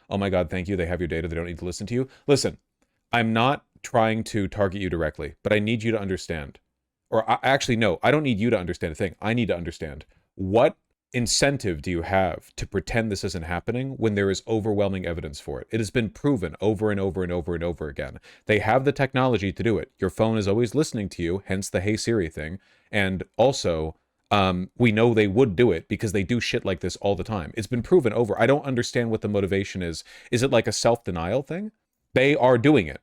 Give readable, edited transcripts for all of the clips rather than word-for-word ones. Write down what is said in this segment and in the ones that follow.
oh my God, thank you, they have your data, they don't need to listen to you. Listen, I'm not trying to target you directly, but I need you to understand. Or actually, no, I don't need you to understand a thing. I need to understand. What incentive do you have to pretend this isn't happening when there is overwhelming evidence for it? It has been proven over and over and over and over again. They have the technology to do it. Your phone is always listening to you, hence the Hey Siri thing. And also, we know they would do it because they do shit like this all the time. It's been proven over. I don't understand what the motivation is. Is it like a self-denial thing? They are doing it.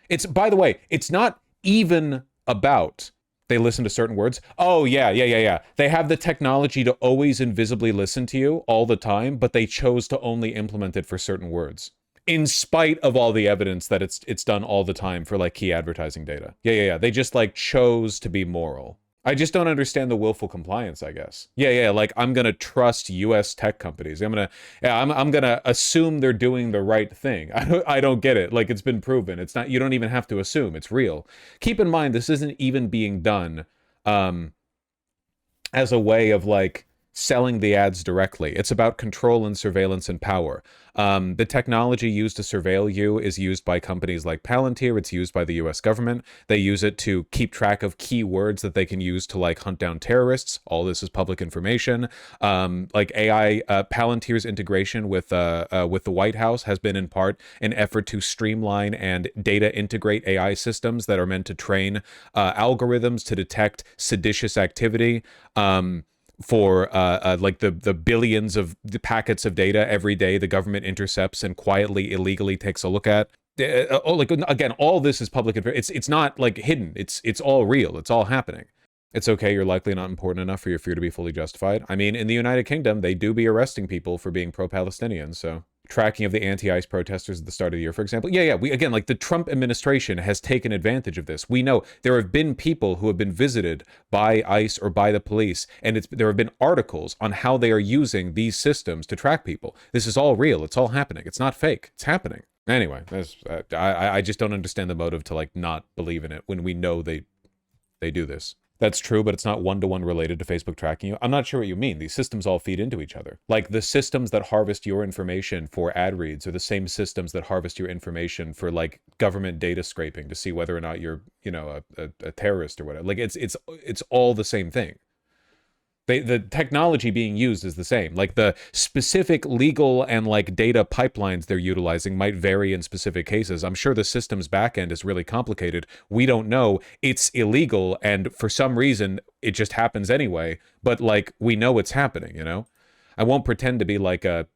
It's, by the way, it's not even about they listen to certain words. Oh, yeah. They have the technology to always invisibly listen to you all the time, but they chose to only implement it for certain words, in spite of all the evidence that it's done all the time for like key advertising data. Yeah. They just like chose to be moral. I just don't understand the willful compliance, I guess. Yeah, like I'm gonna trust US tech companies. I'm gonna assume they're doing the right thing. I don't get it. Like, it's been proven. It's not, you don't even have to assume, it's real. Keep in mind, this isn't even being done as a way of like selling the ads directly. It's about control and surveillance and power. The technology used to surveil you is used by companies like Palantir. It's used by the US government. They use it to keep track of keywords that they can use to like hunt down terrorists. All this is public information. Like AI, Palantir's integration with the White House has been in part an effort to streamline and data integrate AI systems that are meant to train algorithms to detect seditious activity. For like the billions of the packets of data every day the government intercepts and quietly, illegally takes a look at. Like, again, all this is public. It's not like hidden. It's all real. It's all happening. It's okay. You're likely not important enough for your fear to be fully justified. I mean, in the United Kingdom, they do be arresting people for being pro-Palestinian, so tracking of the anti-ICE protesters at the start of the year, for example. Yeah. We, again, like the Trump administration has taken advantage of this. We know there have been people who have been visited by ICE or by the police, and there have been articles on how they are using these systems to track people. This is all real. It's all happening. It's not fake. It's happening. Anyway, I just don't understand the motive to like not believe in it when we know they do this. That's true, but it's not one-to-one related to Facebook tracking you. I'm not sure what you mean. These systems all feed into each other. Like, the systems that harvest your information for ad reads are the same systems that harvest your information for like government data scraping to see whether or not you're, you know, a terrorist or whatever. Like, it's all the same thing. The technology being used is the same. Like, the specific legal and like data pipelines they're utilizing might vary in specific cases. I'm sure the system's backend is really complicated. We don't know. It's illegal, and for some reason it just happens anyway. But like, we know it's happening. You know, I won't pretend to be like an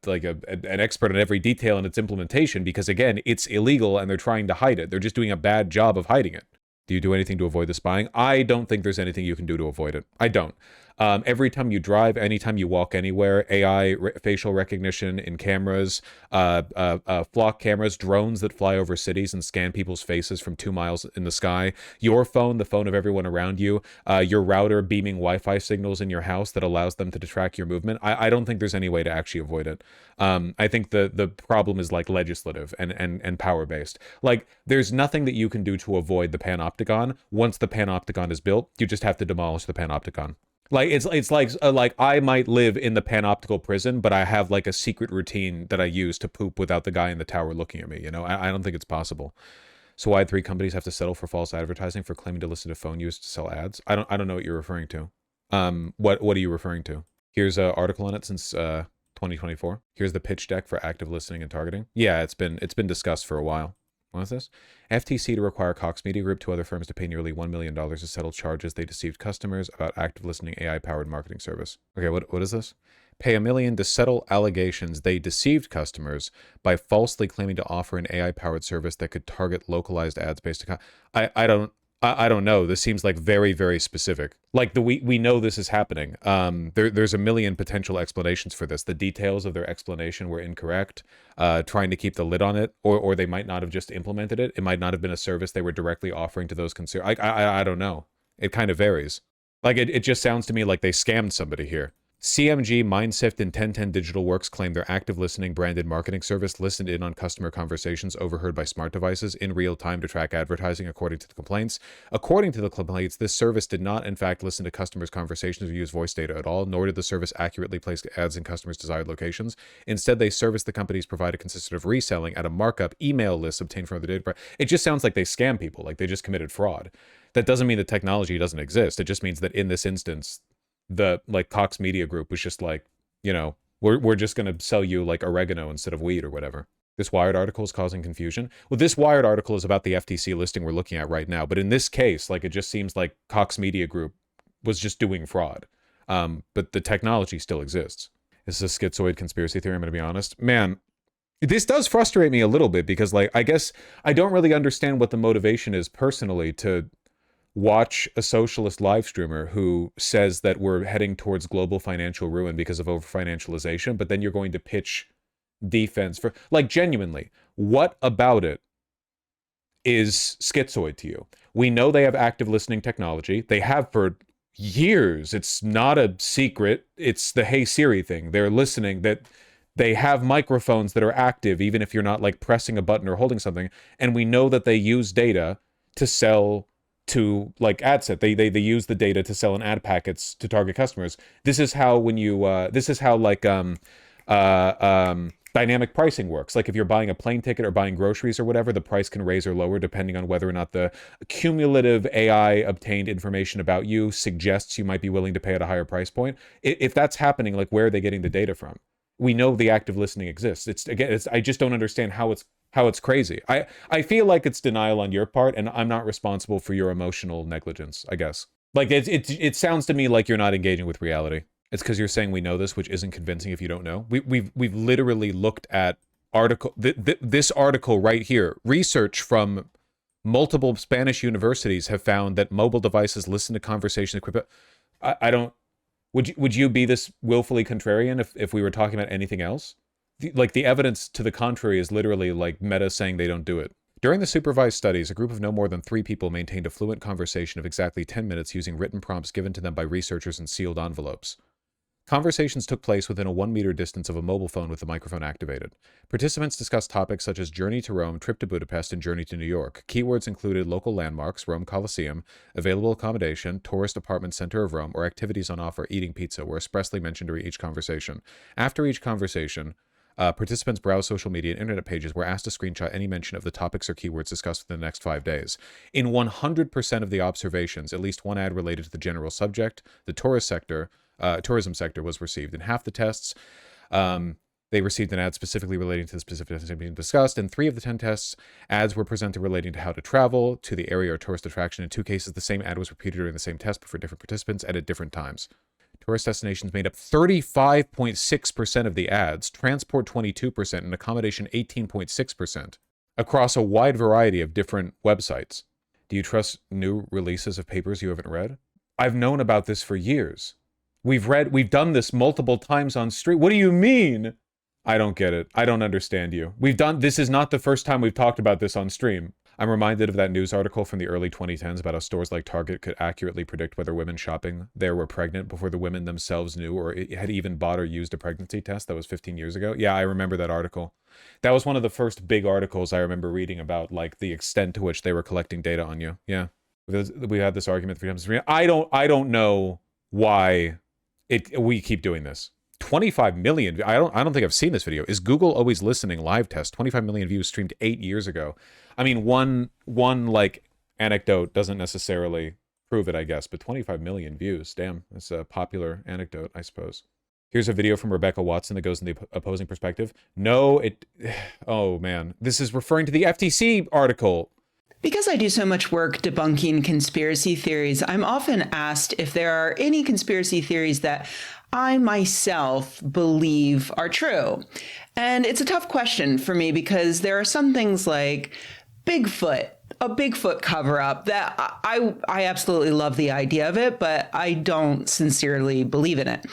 expert on every detail in its implementation, because again, it's illegal and they're trying to hide it. They're just doing a bad job of hiding it. Do you do anything to avoid the spying? I don't think there's anything you can do to avoid it. I don't. Every time you drive, anytime you walk anywhere, AI facial recognition in cameras, flock cameras, drones that fly over cities and scan people's faces from 2 miles in the sky, your phone, the phone of everyone around you, your router beaming Wi-Fi signals in your house that allows them to track your movement. I don't think there's any way to actually avoid it. I think the problem is like legislative and power-based. Like, there's nothing that you can do to avoid the panopticon. Once the panopticon is built, you just have to demolish the panopticon. Like, it's like I might live in the panoptical prison, but I have like a secret routine that I use to poop without the guy in the tower looking at me. You know, I don't think it's possible. So why 3 companies have to settle for false advertising for claiming to listen to phone use to sell ads? I don't know what you're referring to. What are you referring to? Here's an article on it since 2024. Here's the pitch deck for active listening and targeting. Yeah, it's been discussed for a while. What is this? FTC to require Cox Media Group to other firms to pay nearly $1 million to settle charges they deceived customers about active listening AI-powered marketing service. Okay, what is this? Pay $1 million to settle allegations they deceived customers by falsely claiming to offer an AI-powered service that could target localized ads based on... I don't know. This seems like very, very specific. Like, we know this is happening. There's a million potential explanations for this. The details of their explanation were incorrect, trying to keep the lid on it, or they might not have just implemented it. It might not have been a service they were directly offering to those consumers. I don't know. It kind of varies. Like, it just sounds to me like they scammed somebody here. CMG, Mindsift, and 1010 Digital Works claim their active listening branded marketing service listened in on customer conversations overheard by smart devices in real time to track advertising, according to the complaints. According to the complaints, this service did not, in fact, listen to customers' conversations or use voice data at all, nor did the service accurately place ads in customers' desired locations. Instead, they service the companies provided consisted of reselling at a markup email list obtained from the data. It just sounds like they scam people, like they just committed fraud. That doesn't mean the technology doesn't exist. It just means that in this instance, the like Cox Media Group was just like, you know, we're just going to sell you like oregano instead of weed or whatever. This Wired article is causing confusion. Well, this Wired article is about the FTC listing we're looking at right now. But in this case, like, it just seems like Cox Media Group was just doing fraud. But the technology still exists. This is a schizoid conspiracy theory, I'm going to be honest. Man, this does frustrate me a little bit because, like, I guess I don't really understand what the motivation is personally to watch a socialist live streamer who says that we're heading towards global financial ruin because of over-financialization, but then you're going to pitch defense for, like, genuinely, what about it is schizoid to you? We know they have active listening technology. They have for years. It's not a secret. It's the Hey Siri thing. They're listening, that they have microphones that are active, even if you're not like pressing a button or holding something. And we know that they use data to sell to like ad set. They use the data to sell in ad packets to target customers. This is how when you this is how like dynamic pricing works. Like if you're buying a plane ticket or buying groceries or whatever, the price can raise or lower depending on whether or not the cumulative AI obtained information about you suggests you might be willing to pay at a higher price point. If that's happening, like, where are they getting the data from? We know the active listening exists. I just don't understand how it's crazy. I feel like it's denial on your part, and I'm not responsible for your emotional negligence, I guess. Like, it sounds to me like you're not engaging with reality. It's because you're saying we know this, which isn't convincing if you don't know. We've literally looked at this article right here. Research from multiple Spanish universities have found that mobile devices listen to conversations. I don't. Would you be this willfully contrarian if we were talking about anything else? The evidence to the contrary is literally like Meta saying they don't do it. During the supervised studies, a group of no more than 3 people maintained a fluent conversation of exactly 10 minutes using written prompts given to them by researchers in sealed envelopes. Conversations took place within a 1-meter distance of a mobile phone with the microphone activated. Participants discussed topics such as journey to Rome, trip to Budapest, and journey to New York. Keywords included local landmarks, Rome Colosseum, available accommodation, tourist apartment center of Rome, or activities on offer, eating pizza, were expressly mentioned during each conversation. After each conversation, participants browsed social media and internet pages were asked to screenshot any mention of the topics or keywords discussed within the next 5 days. In 100% of the observations, at least one ad related to the general subject, the tourism sector was received. In half the tests, they received an ad specifically relating to the specific destination being discussed. In 3 of the 10 tests, ads were presented relating to how to travel to the area or tourist attraction. In 2 cases, the same ad was repeated during the same test, but for different participants and at different times. Tourist destinations made up 35.6% of the ads, transport 22%, and accommodation 18.6%, across a wide variety of different websites. Do you trust new releases of papers you haven't read? I've known about this for years. We've done this multiple times on stream. What do you mean? I don't get it. I don't understand you. This is not the first time we've talked about this on stream. I'm reminded of that news article from the early 2010s about how stores like Target could accurately predict whether women shopping there were pregnant before the women themselves knew or had even bought or used a pregnancy test. That was 15 years ago. Yeah, I remember that article. That was one of the first big articles I remember reading about, like, the extent to which they were collecting data on you. Yeah. We had this argument 3 times. I don't know why we keep doing this. 25 million. I don't think I've seen this video. Is Google Always Listening live test? 25 million views streamed 8 years ago. I mean, one like anecdote doesn't necessarily prove it, I guess, but 25 million views. Damn, that's a popular anecdote, I suppose. Here's a video from Rebecca Watson that goes in the opposing perspective. No, oh man, this is referring to the FTC article. Because I do so much work debunking conspiracy theories, I'm often asked if there are any conspiracy theories that I myself believe are true. And it's a tough question for me because there are some things like Bigfoot, a Bigfoot cover-up that I absolutely love the idea of it, but I don't sincerely believe in it.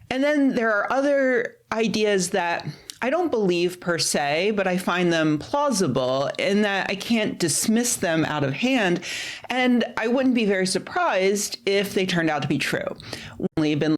And then there are other ideas that I don't believe per se, but I find them plausible in that I can't dismiss them out of hand. And I wouldn't be very surprised if they turned out to be true. We've been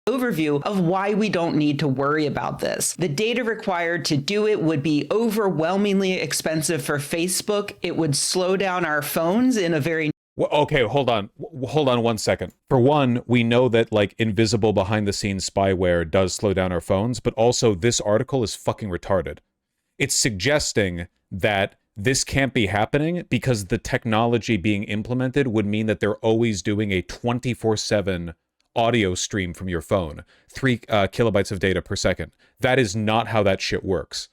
overview of why we don't need to worry about this. The data required to do it would be overwhelmingly expensive for Facebook. It would slow down our phones in a very Well, okay, hold on 1 second. For one, we know that like invisible behind the scenes spyware does slow down our phones, but also this article is fucking retarded. It's suggesting that this can't be happening because the technology being implemented would mean that they're always doing a 24/7 audio stream from your phone, 3 kilobytes of data per second. That is not how that shit works.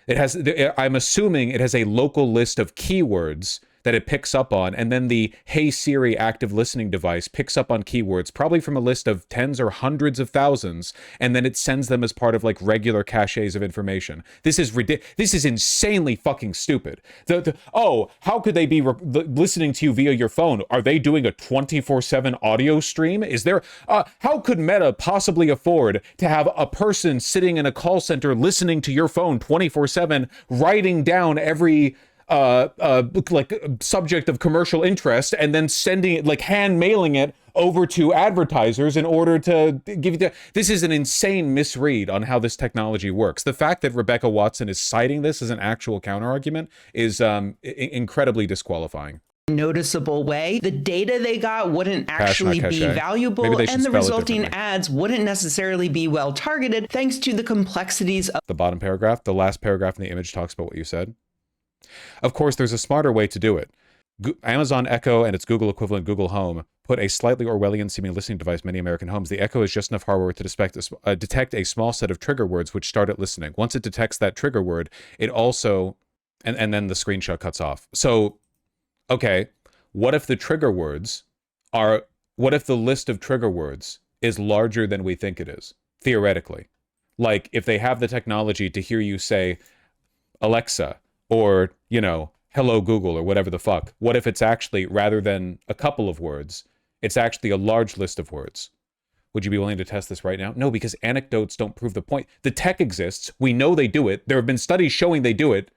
It has, I'm assuming it has a local list of keywords that it picks up on, and then the Hey Siri active listening device picks up on keywords, probably from a list of tens or hundreds of thousands, and then it sends them as part of like regular caches of information. This is this is insanely fucking stupid. Oh, how could they be listening to you via your phone? Are they doing a 24/7 audio stream? Is there how could Meta possibly afford to have a person sitting in a call center listening to your phone 24/7, writing down every like subject of commercial interest and then sending it, like hand mailing it over to advertisers in order to give you this is an insane misread on how this technology works. The fact that Rebecca Watson is citing this as an actual counterargument is incredibly disqualifying. Noticeable way. The data they got wouldn't actually be valuable, and the resulting ads wouldn't necessarily be well targeted thanks to the complexities of the bottom paragraph. The last paragraph in the image talks about what you said. Of course, there's a smarter way to do it. Amazon Echo and its Google equivalent Google Home put a slightly Orwellian-seeming listening device in many American homes. The Echo is just enough hardware to detect a small set of trigger words which start at listening. Once it detects that trigger word, it also... And then the screenshot cuts off. So, okay, what if the trigger words are... What if the list of trigger words is larger than we think it is, theoretically? Like, if they have the technology to hear you say, Alexa, or, you know, hello Google, or whatever the fuck. What if it's actually, rather than a couple of words, it's actually a large list of words? Would you be willing to test this right now? No, because anecdotes don't prove the point. The tech exists. We know they do it. There have been studies showing they do it.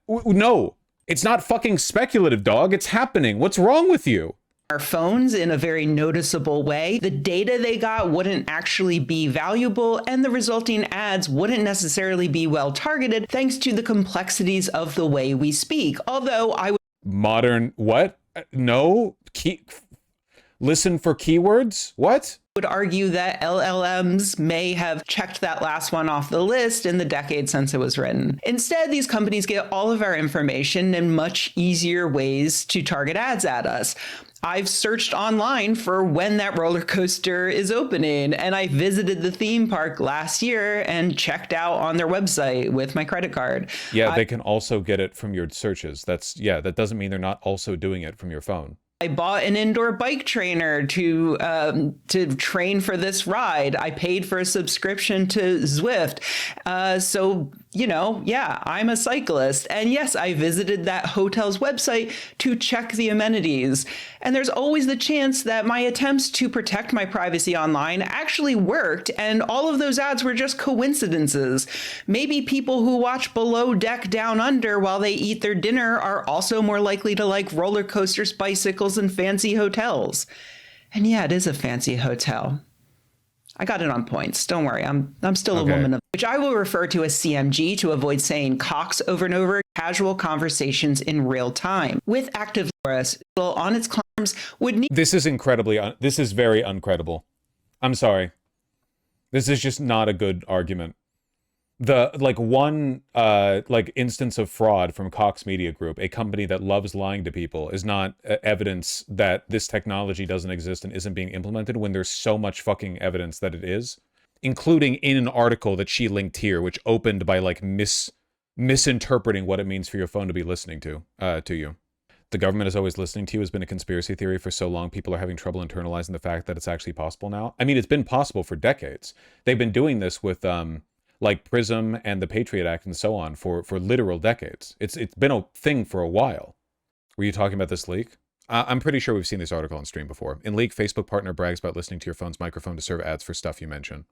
No, it's not fucking speculative, dog. It's happening. What's wrong with you? Our phones in a very noticeable way. The data they got wouldn't actually be valuable, and the resulting ads wouldn't necessarily be well targeted thanks to the complexities of the way we speak. Although I would... Modern what? No? Listen for keywords? What? Would argue that LLMs may have checked that last one off the list in the decade since it was written. Instead, these companies get all of our information in much easier ways to target ads at us. I've searched online for when that roller coaster is opening, and I visited the theme park last year and checked out on their website with my credit card. Yeah, they can also get it from your searches. That doesn't mean they're not also doing it from your phone. I bought an indoor bike trainer to train for this ride. I paid for a subscription to Zwift. So, you know, yeah, I'm a cyclist. And yes, I visited that hotel's website to check the amenities. And there's always the chance that my attempts to protect my privacy online actually worked, and all of those ads were just coincidences. Maybe people who watch Below Deck Down Under while they eat their dinner are also more likely to like roller coasters, bicycles, and fancy hotels. And yeah, it is a fancy hotel. I got it on points. Don't worry. I'm still okay. A woman of, which I will refer to as CMG to avoid saying Cox over and over. Casual conversations in real time with active on its claims would need. This is this is very uncredible. I'm sorry. This is just not a good argument. The one instance of fraud from Cox Media Group, a company that loves lying to people, is not evidence that this technology doesn't exist and isn't being implemented when there's so much fucking evidence that it is, including in an article that she linked here, which opened by like misinterpreting what it means for your phone to be listening to you. The government is always listening to you has been a conspiracy theory for so long. People are having trouble internalizing the fact that it's actually possible now. I mean, it's been possible for decades. They've been doing this with like PRISM and the Patriot Act and so on for literal decades. It's been a thing for a while. Were you talking about this leak? I'm pretty sure we've seen this article on stream before. In leak, Facebook partner brags about listening to your phone's microphone to serve ads for stuff you mention.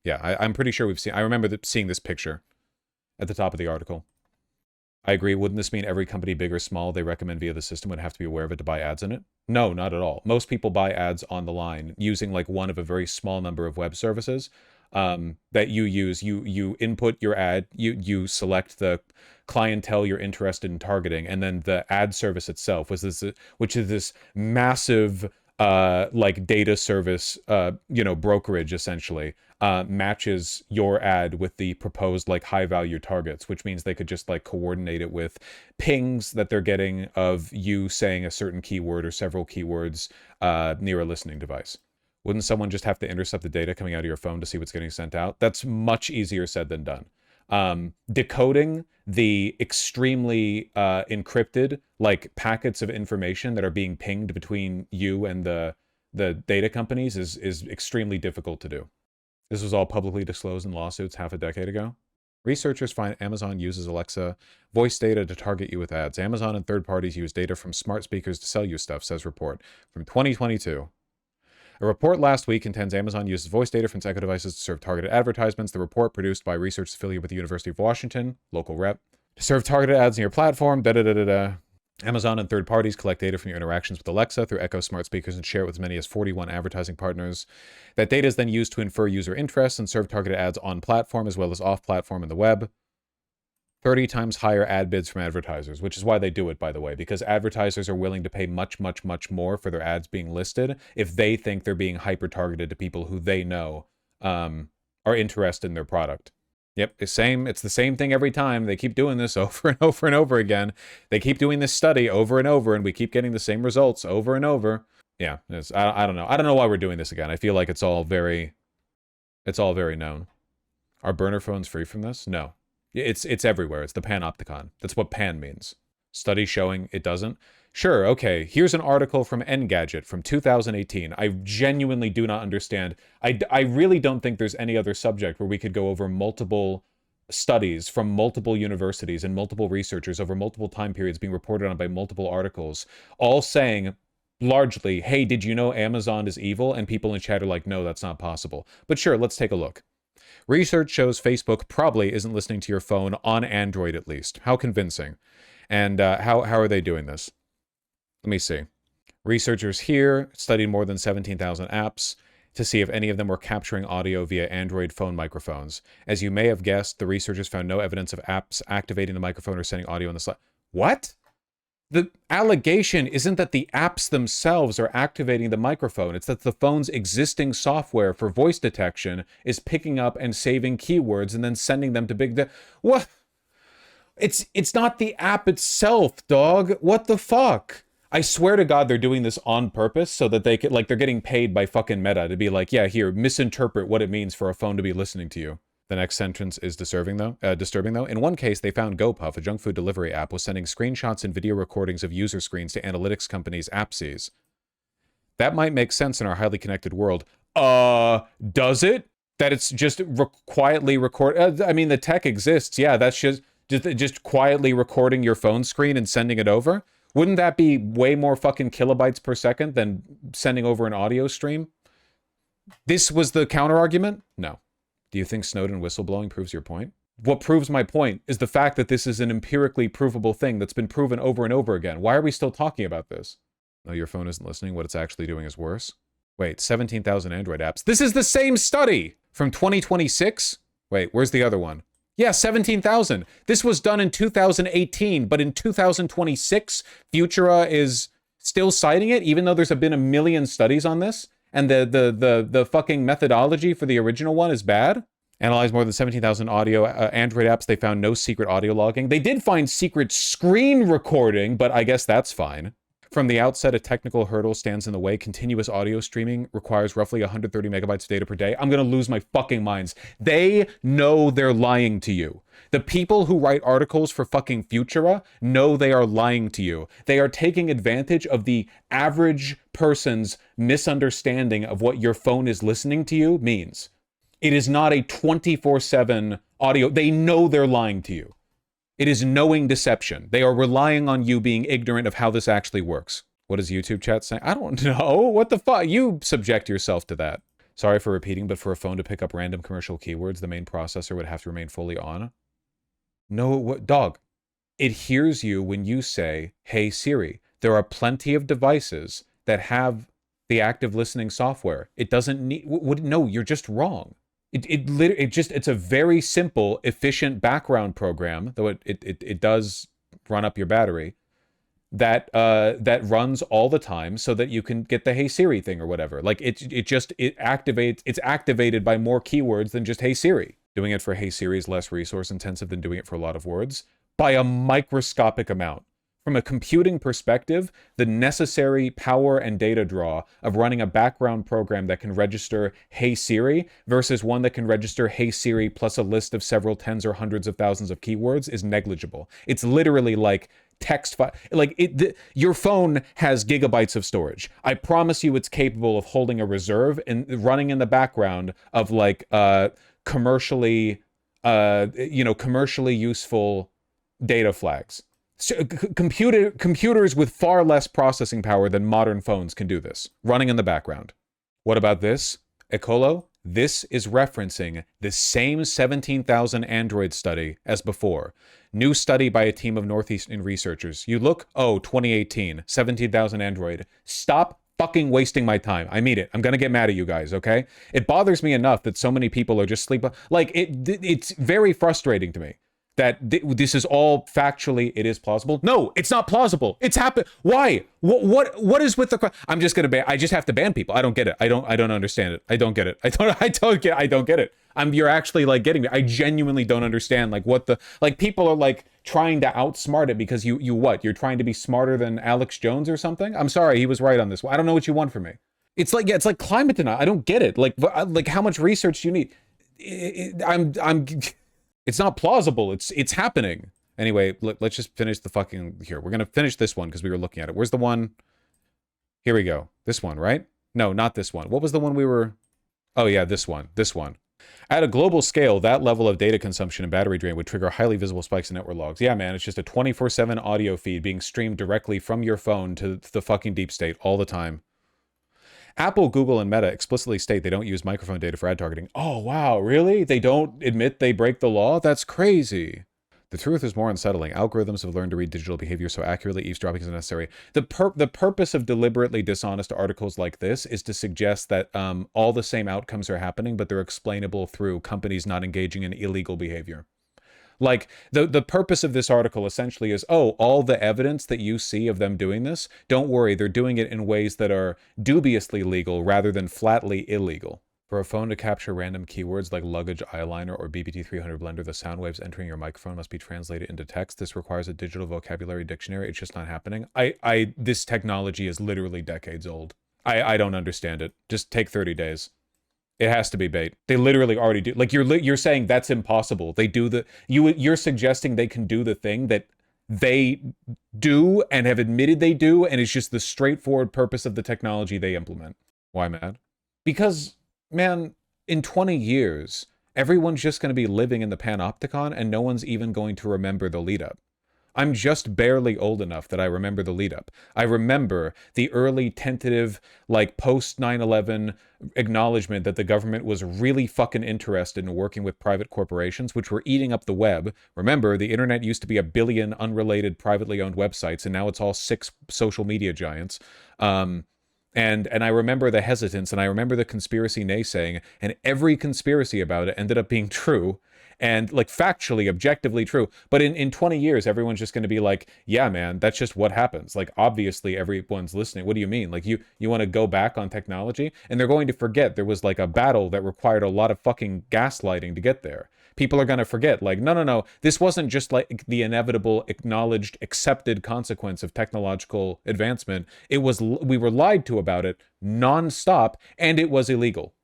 Yeah, I'm pretty sure we've seen... I remember seeing this picture at the top of the article. I agree. Wouldn't this mean every company, big or small, they recommend via the system would have to be aware of it to buy ads in it? No, not at all. Most people buy ads on the line using like one of a very small number of web services that you use. You input your ad, you select the clientele you're interested in targeting, and then the ad service itself which is this massive like data service brokerage essentially matches your ad with the proposed like high value targets, which means they could just like coordinate it with pings that they're getting of you saying a certain keyword or several keywords near a listening device. Wouldn't someone just have to intercept the data coming out of your phone to see what's getting sent out? That's much easier said than done. Decoding the extremely encrypted like packets of information that are being pinged between you and the data companies is extremely difficult to do. This was all publicly disclosed in lawsuits half a decade ago. Researchers find Amazon uses Alexa voice data to target you with ads. Amazon and third parties use data from smart speakers to sell you stuff, says report from 2022. A report last week contends Amazon uses voice data from its Echo devices to serve targeted advertisements. The report, produced by research affiliate with the University of Washington, local rep, to serve targeted ads in your platform, Amazon and third parties collect data from your interactions with Alexa through Echo smart speakers and share it with as many as 41 advertising partners. That data is then used to infer user interests and serve targeted ads on platform as well as off platform in the web. 30 times higher ad bids from advertisers, which is why they do it, by the way, because advertisers are willing to pay much, much, much more for their ads being listed if they think they're being hyper-targeted to people who they know are interested in their product. Yep, it's the same thing every time. They keep doing this over and over and over again. They keep doing this study over and over, and we keep getting the same results over and over. Yeah, I don't know. I don't know why we're doing this again. I feel like it's all very known. Are burner phones free from this? No. It's everywhere. It's the panopticon. That's what pan means. Study showing it doesn't. Sure, okay, here's an article from Engadget from 2018. I genuinely do not understand. I really don't think there's any other subject where we could go over multiple studies from multiple universities and multiple researchers over multiple time periods being reported on by multiple articles, all saying largely, hey, did you know Amazon is evil? And people in chat are like, no, that's not possible. But sure, let's take a look. Research shows Facebook probably isn't listening to your phone, on Android at least. How convincing. And how are they doing this? Let me see. Researchers here studied more than 17,000 apps to see if any of them were capturing audio via Android phone microphones. As you may have guessed, the researchers found no evidence of apps activating the microphone or sending audio on the slide. What? The allegation isn't that the apps themselves are activating the microphone. It's that the phone's existing software for voice detection is picking up and saving keywords and then sending them to what? It's not the app itself, dog. What the fuck? I swear to God they're doing this on purpose so that they could, like, they're getting paid by fucking Meta to be like, yeah, here, misinterpret what it means for a phone to be listening to you. The next sentence is disturbing though. In one case, they found GoPuff, a junk food delivery app, was sending screenshots and video recordings of user screens to analytics companies' Appsies. That might make sense in our highly connected world. Does it? That it's just quietly record? I mean, the tech exists. Yeah, that's just quietly recording your phone screen and sending it over. Wouldn't that be way more fucking kilobytes per second than sending over an audio stream? This was the counter argument? No. Do you think Snowden whistleblowing proves your point? What proves my point is the fact that this is an empirically provable thing that's been proven over and over again. Why are we still talking about this? No, your phone isn't listening. What it's actually doing is worse. Wait, 17,000 Android apps. This is the same study from 2026? Wait, where's the other one? Yeah, 17,000. This was done in 2018, but in 2026, Futura is still citing it, even though there's been a million studies on this, and the fucking methodology for the original one is bad. Analyzed more than 17,000 audio Android apps. They found no secret audio logging. They did find secret screen recording, but I guess that's fine. From the outset, a technical hurdle stands in the way. Continuous audio streaming requires roughly 130 megabytes of data per day. I'm going to lose my fucking minds. They know they're lying to you. The people who write articles for fucking Futura know they are lying to you. They are taking advantage of the average person's misunderstanding of what your phone is listening to you means. It is not a 24/7 audio. They know they're lying to you. It is knowing deception. They are relying on you being ignorant of how this actually works. What is YouTube chat saying? I don't know. What the fuck? You subject yourself to that. Sorry for repeating, but for a phone to pick up random commercial keywords, the main processor would have to remain fully on. No, what? Dog. it hears you when you say, "Hey Siri." There are plenty of devices that have the active listening software. It doesn't need. No, you're just wrong. It's a very simple, efficient background program, though it does run up your battery. That runs all the time so that you can get the Hey Siri thing or whatever. Like it activates. It's activated by more keywords than just Hey Siri. Doing it for Hey Siri is less resource intensive than doing it for a lot of words by a microscopic amount. From a computing perspective, the necessary power and data draw of running a background program that can register Hey Siri versus one that can register Hey Siri plus a list of several tens or hundreds of thousands of keywords is negligible. It's literally like text file. Your phone has gigabytes of storage. I promise you it's capable of holding a reserve and running in the background of like commercially commercially useful data flags. So, computers with far less processing power than modern phones can do this, running in the background. What about this? Ecolo? This is referencing the same 17,000 Android study as before. New study by a team of Northeastern researchers. You look, 2018, 17,000 Android. Stop fucking wasting my time. I mean it. I'm gonna get mad at you guys, okay? It bothers me enough that so many people are just sleeping. Like, it's very frustrating to me that this is all factually, it is plausible. No, it's not plausible. It's happened. Why? What is with the? I'm just gonna ban. I just have to ban people. I don't get it. I don't understand it. I don't get it. I don't get it. You're actually like getting me. I genuinely don't understand like what the like people are like trying to outsmart it because you what? You're trying to be smarter than Alex Jones or something? I'm sorry, he was right on this. I don't know what you want from me. It's like it's like climate denial. I don't get it. Like how much research do you need? I'm It's not plausible. It's happening. Anyway, let's just finish the fucking... Here, we're going to finish this one because we were looking at it. Where's the one? Here we go. This one, right? No, not this one. What was the one we were... Oh, yeah, this one. This one. At a global scale, that level of data consumption and battery drain would trigger highly visible spikes in network logs. Yeah, man, it's just a 24/7 audio feed being streamed directly from your phone to the fucking deep state all the time. Apple, Google, and Meta explicitly state they don't use microphone data for ad targeting. Oh, wow, really? They don't admit they break the law? That's crazy. The truth is more unsettling. Algorithms have learned to read digital behavior so accurately, eavesdropping is unnecessary. The purpose of deliberately dishonest articles like this is to suggest that all the same outcomes are happening, but they're explainable through companies not engaging in illegal behavior. Like, the purpose of this article essentially is, all the evidence that you see of them doing this, don't worry, they're doing it in ways that are dubiously legal rather than flatly illegal. For a phone to capture random keywords like luggage, eyeliner, or BBT300 blender, the sound waves entering your microphone must be translated into text. This requires a digital vocabulary dictionary. It's just not happening. This technology is literally decades old. I don't understand it. Just take 30 days. It has to be bait. They literally already do. Like you're saying that's impossible. They do you're suggesting they can do the thing that they do and have admitted they do, and it's just the straightforward purpose of the technology they implement. Why mad? Because, man, in 20 years, everyone's just going to be living in the panopticon and no one's even going to remember the lead up. I'm just barely old enough that I remember the lead up. I remember the early tentative, like post 9/11 acknowledgement that the government was really fucking interested in working with private corporations, which were eating up the web. Remember, the internet used to be a billion unrelated privately owned websites, and now it's all 6 social media giants. And I remember the hesitance, and I remember the conspiracy naysaying, and every conspiracy about it ended up being true. And like factually, objectively true. But in 20 years, everyone's just going to be like, yeah, man, that's just what happens. Like, obviously, everyone's listening. What do you mean? Like, you want to go back on technology? And they're going to forget there was like a battle that required a lot of fucking gaslighting to get there. People are going to forget, like, no. This wasn't just like the inevitable, acknowledged, accepted consequence of technological advancement. We were lied to about it nonstop, and it was illegal.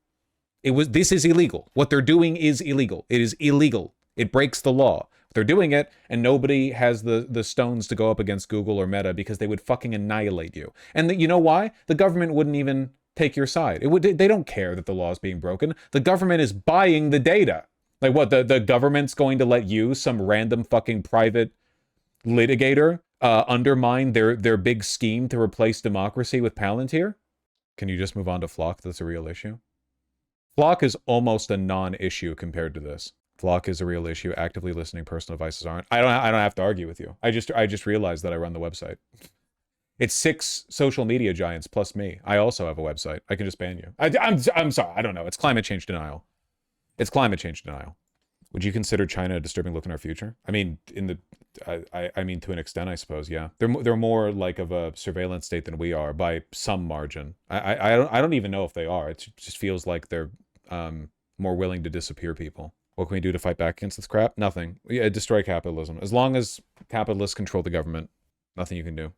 This is illegal. What they're doing is illegal. It is illegal. It breaks the law. They're doing it, and nobody has the stones to go up against Google or Meta because they would fucking annihilate you. And you know why? The government wouldn't even take your side. They don't care that the law is being broken. The government is buying the data. Like what? The government's going to let you, some random fucking private litigator, undermine their big scheme to replace democracy with Palantir? Can you just move on to Flock? That's a real issue. Flock is almost a non-issue compared to this. Flock is a real issue. Actively listening personal devices aren't. I don't have to argue with you. I just realized that I run the website. It's 6 social media giants plus me. I also have a website. I can just ban you. I'm sorry. I don't know. It's climate change denial. It's climate change denial. Would you consider China a disturbing look in our future? I mean, I mean, to an extent, I suppose. Yeah, they're more like of a surveillance state than we are by some margin. I don't even know if they are. It just feels like they're more willing to disappear people. What can we do to fight back against this crap? Nothing. Yeah, destroy capitalism. As long as capitalists control the government, nothing you can do.